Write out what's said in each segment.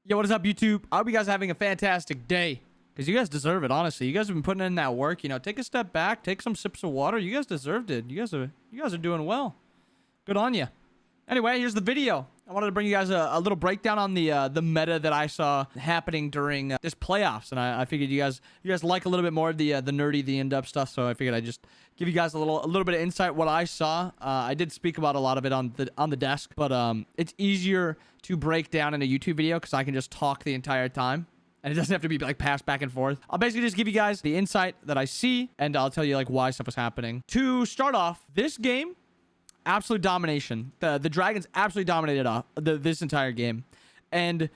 Yo, what is up, YouTube? I hope you guys are having a fantastic day. Because you guys deserve it, honestly. You guys have been putting in that work. You know, take a step back. Take some sips of water. You guys deserved it. You guys are doing well. Good on you. Anyway, here's the video. I wanted to bring you guys a little breakdown on the meta that I saw happening during this playoffs, and I figured you guys like a little bit more of the nerdy, the in-depth stuff. So I figured I'd just give you guys a little bit of insight what I saw. I did speak about a lot of it on the desk, but it's easier to break down in a YouTube video because I can just talk the entire time. And it doesn't have to be like passed back and forth. I'll basically just give you guys the insight that I see, and I'll tell you like why stuff was happening. To start off, this game, absolute domination. The Dragons absolutely dominated this entire game. And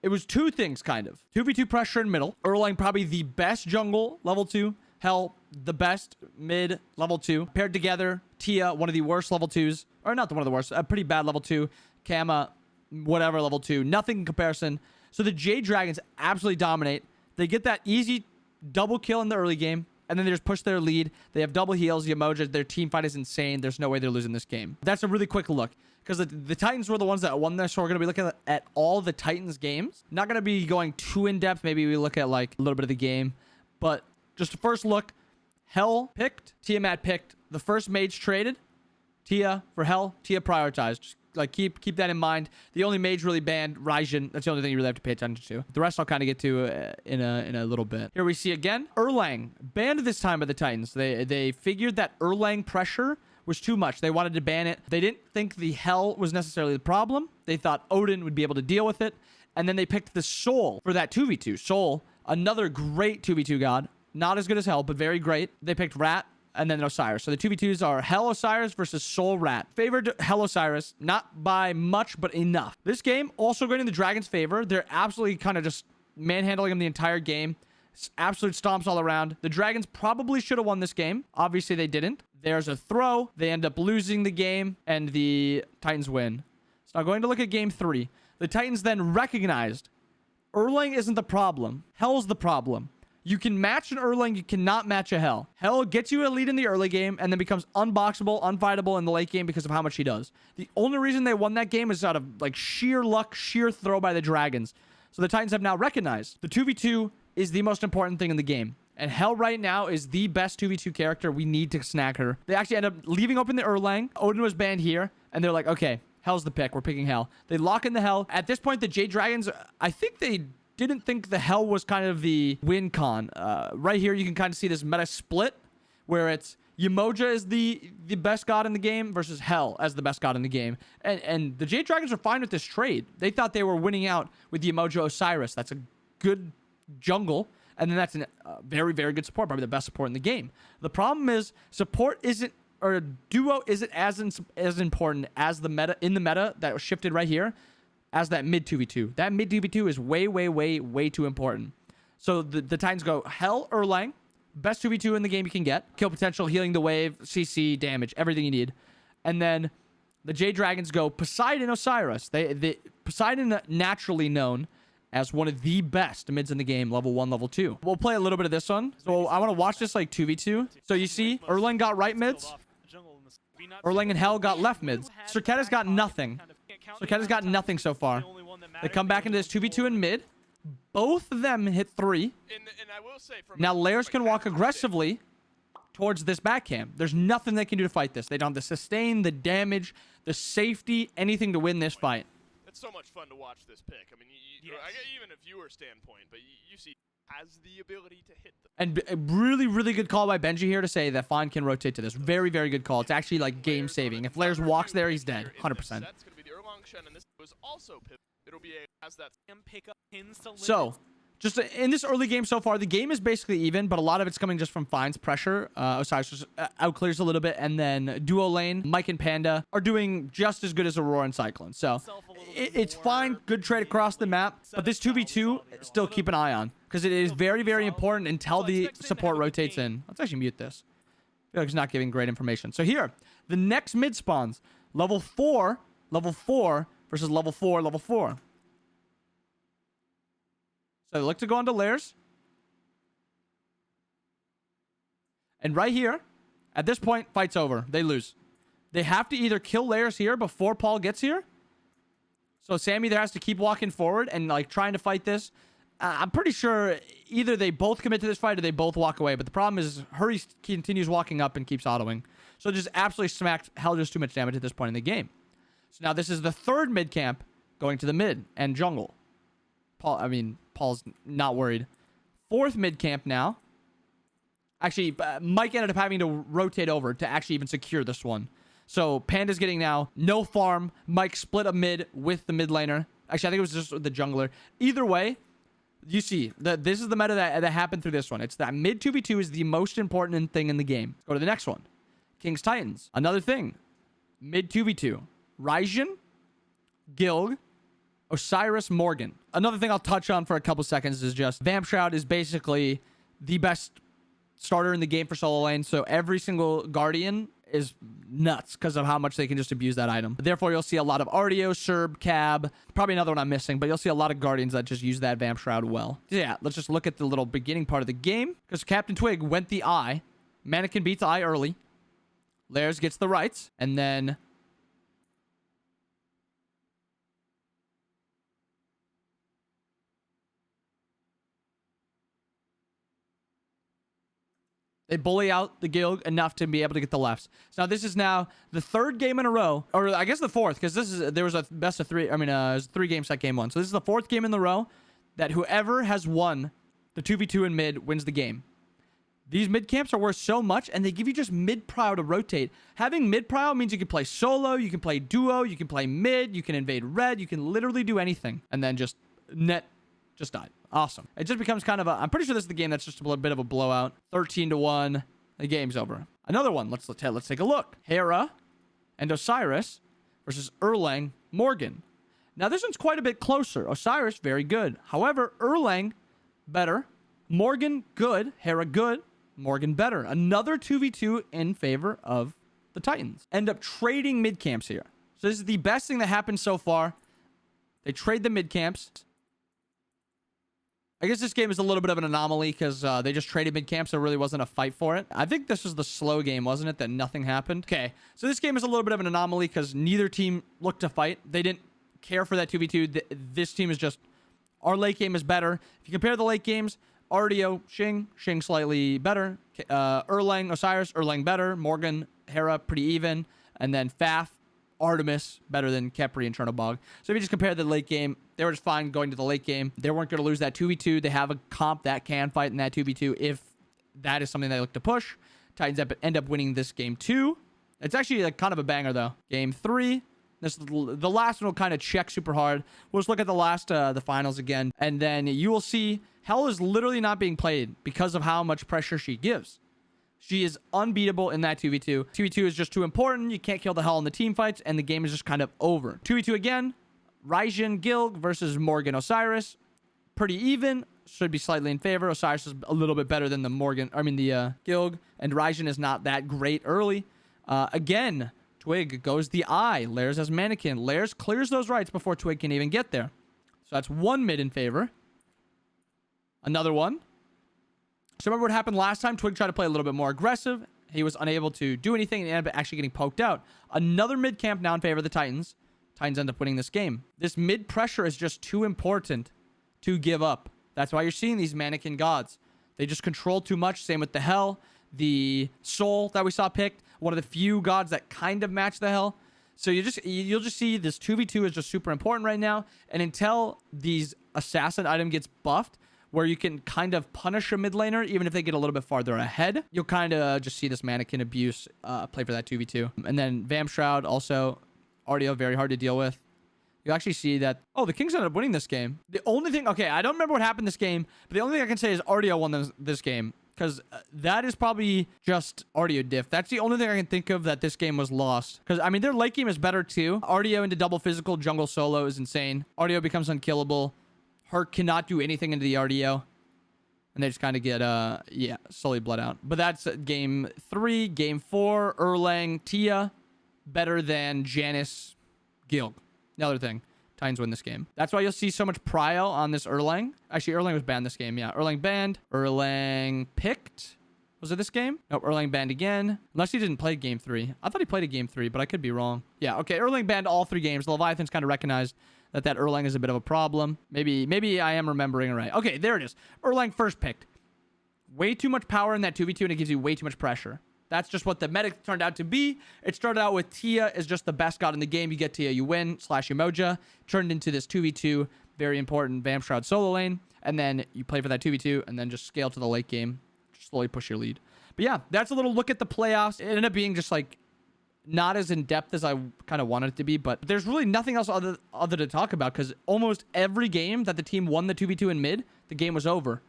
it was two things, kind of. 2v2 pressure in middle. Erlang probably the best jungle, level 2. Hell, the best mid, level 2. Paired together, Tia, one of the worst level 2s. Or not one of the worst, a pretty bad level 2. Kama, whatever, level 2. Nothing in comparison. So the Jade Dragons absolutely dominate. They get that easy double kill in the early game, and then they just push their lead. They have double heals. Yamoja, their team fight is insane. There's no way they're losing this game. That's a really quick look, because the Titans were the ones that won this, so we're going to be looking at all the Titans games. Not going to be going too in-depth. Maybe we look at like a little bit of the game, but just a first look. Hell picked. Tiamat picked. The first mage traded. Tia for Hell. Tia prioritized. Just like keep that in mind. The only mage really banned Raijin. That's the only thing you really have to pay attention to. The rest I'll kind of get to in a little bit. Here we see again Erlang banned this time by the Titans. They figured that Erlang pressure was too much. They wanted to ban it. They didn't think the Hell was necessarily the problem. They thought Odin would be able to deal with it, and then they picked the Soul for that 2v2. Soul, another great 2v2 god, not as good as Hell, but very great. They picked Rat and then Osiris. So the 2v2s are Hell Osiris versus Soul Rat. Favored Hell Osiris, not by much, but enough. This game also going in the Dragons' favor. They're absolutely kind of just manhandling them the entire game. Absolute stomps all around. The Dragons probably should have won this game. Obviously, they didn't. There's a throw. They end up losing the game, and the Titans win. So now going to look at game 3. The Titans then recognized Erlang isn't the problem. Hell's the problem. You can match an Erlang, you cannot match a Hell. Hell gets you a lead in the early game and then becomes unboxable, unfightable in the late game because of how much he does. The only reason they won that game is out of like sheer luck, sheer throw by the Dragons. So the Titans have now recognized the 2v2 is the most important thing in the game. And Hell right now is the best 2v2 character. We need to snag her. They actually end up leaving open the Erlang. Odin was banned here. And they're like, okay, Hell's the pick. We're picking Hell. They lock in the Hell. At this point, the Jade Dragons, I think they didn't think the Hell was kind of the win con. Right here, you can kind of see this meta split where it's Yamoja is the best god in the game versus Hell as the best god in the game. And the Jade Dragons are fine with this trade. They thought they were winning out with the Yamoja Osiris. That's a good jungle. And then that's a very, very good support. Probably the best support in the game. The problem is support isn't, or duo isn't as important as the meta, in the meta that was shifted right here, as that mid 2v2. That mid 2v2 is way too important. So the Titans go Hell, Erlang, best 2v2 in the game you can get. Kill potential, healing the wave, CC, damage, everything you need. And then the Jade Dragons go Poseidon, Osiris. Poseidon, naturally known as one of the best mids in the game, level 1, level 2. We'll play a little bit of this one. So I want to watch this like 2v2. So you see, Erlang got right mids. Erlang and Hell got left mids. Circada's got nothing. Circada's got nothing so far. They come back into this 2v2 in mid. Both of them hit 3. Now Lairs can walk aggressively towards this back camp. There's nothing they can do to fight this. They don't have the sustain, the damage, the safety, anything to win this fight. It's so much fun to watch this pick. I mean, I get even a viewer standpoint, but you see has the ability to hit them. And a really good call by Benji here to say that Fawn can rotate to this. Very good call. It's actually like game saving. If Lairs walks there, he's dead. 100%. So, just in this early game so far, the game is basically even, but a lot of it's coming just from Fine's pressure. Osiris just outclears a little bit, and then duo lane, Mike and Panda are doing just as good as Aurora and Cyclone. So, it's fine. Good trade across the map, but this 2v2, still keep an eye on, because it is very important until the support rotates in. Let's actually mute this. I feel like it's not giving great information. So here, the next mid spawns, level 4 versus level 4. So they look to go onto Lairs. And right here, at this point, fight's over. They lose. They have to either kill Lairs here before Paul gets here. So Sam either has to keep walking forward and like trying to fight this. I'm pretty sure either they both commit to this fight or they both walk away. But the problem is Hurry continues walking up and keeps autoing. So just absolutely smacked Hell just too much damage at this point in the game. So now this is the third mid camp going to the mid and jungle. Paul's not worried. Fourth mid camp now. Actually, Mike ended up having to rotate over to actually even secure this one. So Panda's getting now no farm. Mike split a mid with the mid laner. Actually, I think it was just the jungler. Either way, you see, this is the meta that happened through this one. It's that mid 2v2 is the most important thing in the game. Let's go to the next one. Kings Titans. Another thing. Mid 2v2. Ryzen, Gilg, Osiris, Morgan. Another thing I'll touch on for a couple seconds is just Vamp Shroud is basically the best starter in the game for solo lane. So every single Guardian is nuts because of how much they can just abuse that item. Therefore, you'll see a lot of Artio, Serb, Cab, probably another one I'm missing, but you'll see a lot of Guardians that just use that Vamp Shroud well. So yeah, let's just look at the little beginning part of the game because Captain Twig went the eye. Mannequin beats eye early. Lairs gets the rights, and then they bully out the guild enough to be able to get the lefts. So now this is now the third game in a row, or I guess the fourth, because there was a best of three. I mean, it was 3 games that game won. So this is the fourth game in the row that whoever has won the 2v2 in mid wins the game. These mid camps are worth so much, and they give you just mid prio to rotate. Having mid prio means you can play solo, you can play duo, you can play mid, you can invade red, you can literally do anything, and then just died. Awesome. It just becomes kind of a... I'm pretty sure this is the game that's just a little bit of a blowout. 13-1. The game's over. Another one. Let's take a look. Hera and Osiris versus Erlang Morgan. Now, this one's quite a bit closer. Osiris, very good. However, Erlang, better. Morgan, good. Hera, good. Morgan, better. Another 2v2 in favor of the Titans. End up trading mid camps here. So this is the best thing that happened so far. They trade the mid camps. I guess this game is a little bit of an anomaly because they just traded mid-camp, so there really wasn't a fight for it. I think this was the slow game, wasn't it, that nothing happened? Okay, so this game is a little bit of an anomaly because neither team looked to fight. They didn't care for that 2v2. This team is just... Our late game is better. If you compare the late games, Artio, Shing slightly better. Erlang, Osiris, Erlang better. Morgan, Hera, pretty even. And then Faf, Artemis better than Kepri and Chernobog. So if you just compare the late game, they were just fine going to the late game. They weren't going to lose that 2v2. They have a comp that can fight in that 2v2 if that is something they look to push. Titans end up winning this game 2. It's actually like kind of a banger though. Game 3. The last one will kind of check super hard. We'll just look at the finals again, and then you will see Hell is literally not being played because of how much pressure she gives. She is unbeatable in that 2v2. 2v2 is just too important. You can't kill the Hell in the team fights, and the game is just kind of over. 2v2 again. Ryzen Gilg versus Morgan Osiris. Pretty even. Should be slightly in favor. Osiris is a little bit better than the Gilg. And Ryzen is not that great early. Again, Twig goes the eye. Lairs has Mannequin. Lairs clears those rights before Twig can even get there. So that's one mid in favor. Another one. So remember what happened last time? Twig tried to play a little bit more aggressive. He was unable to do anything and ended up actually getting poked out. Another mid camp now in favor of the Titans. Titans end up winning this game. This mid pressure is just too important to give up. That's why you're seeing these Mannequin gods. They just control too much. Same with the Hell. The Soul that we saw picked. One of the few gods that kind of match the Hell. So you'll just see this 2v2 is just super important right now. And until these assassin item gets buffed, where you can kind of punish a mid laner, even if they get a little bit farther ahead, you'll kind of just see this Mannequin abuse play for that 2v2. And then Vamp Shroud, also, Artio, very hard to deal with. You actually see that, oh, the Kings ended up winning this game. The only thing, okay, I don't remember what happened this game, but the only thing I can say is Artio won this game. Because that is probably just Artio diff. That's the only thing I can think of that this game was lost. Because, I mean, their late game is better too. Artio into double physical jungle solo is insane. Artio becomes unkillable. Hurt cannot do anything into the Artio. And they just kind of get, yeah, slowly bled out. But that's game 3. Game 4, Erlang, Tia. Better than Janice, Gilg. Another thing. Titans win this game. That's why you'll see so much prio on this Erlang. Actually, Erlang was banned this game. Yeah, Erlang banned. Erlang picked. Was it this game? Nope, Erlang banned again. Unless he didn't play game 3. I thought he played a game 3, but I could be wrong. Yeah, okay, Erlang banned all 3 games. The Leviathan's kind of recognized that Erlang is a bit of a problem. Maybe I am remembering it right. Okay, there it is. Erlang first picked. Way too much power in that 2v2, and it gives you way too much pressure. That's just what the meta turned out to be. It started out with Tia is just the best god in the game. You get Tia, you win, / Umoja. Turned into this 2v2, very important Vamp Shroud solo lane. And then you play for that 2v2, and then just scale to the late game. Just slowly push your lead. But yeah, that's a little look at the playoffs. It ended up being just like not as in-depth as I kind of wanted it to be. But there's really nothing else other to talk about, because almost every game that the team won the 2v2 in mid, the game was over.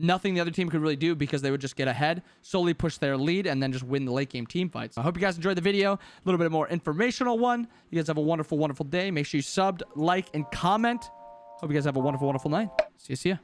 Nothing the other team could really do, because they would just get ahead, slowly push their lead, and then just win the late game team fights. I hope you guys enjoyed the video. A little bit more informational one. You guys have a wonderful, wonderful day. Make sure you subbed, like, and comment. Hope you guys have a wonderful, wonderful night. See ya.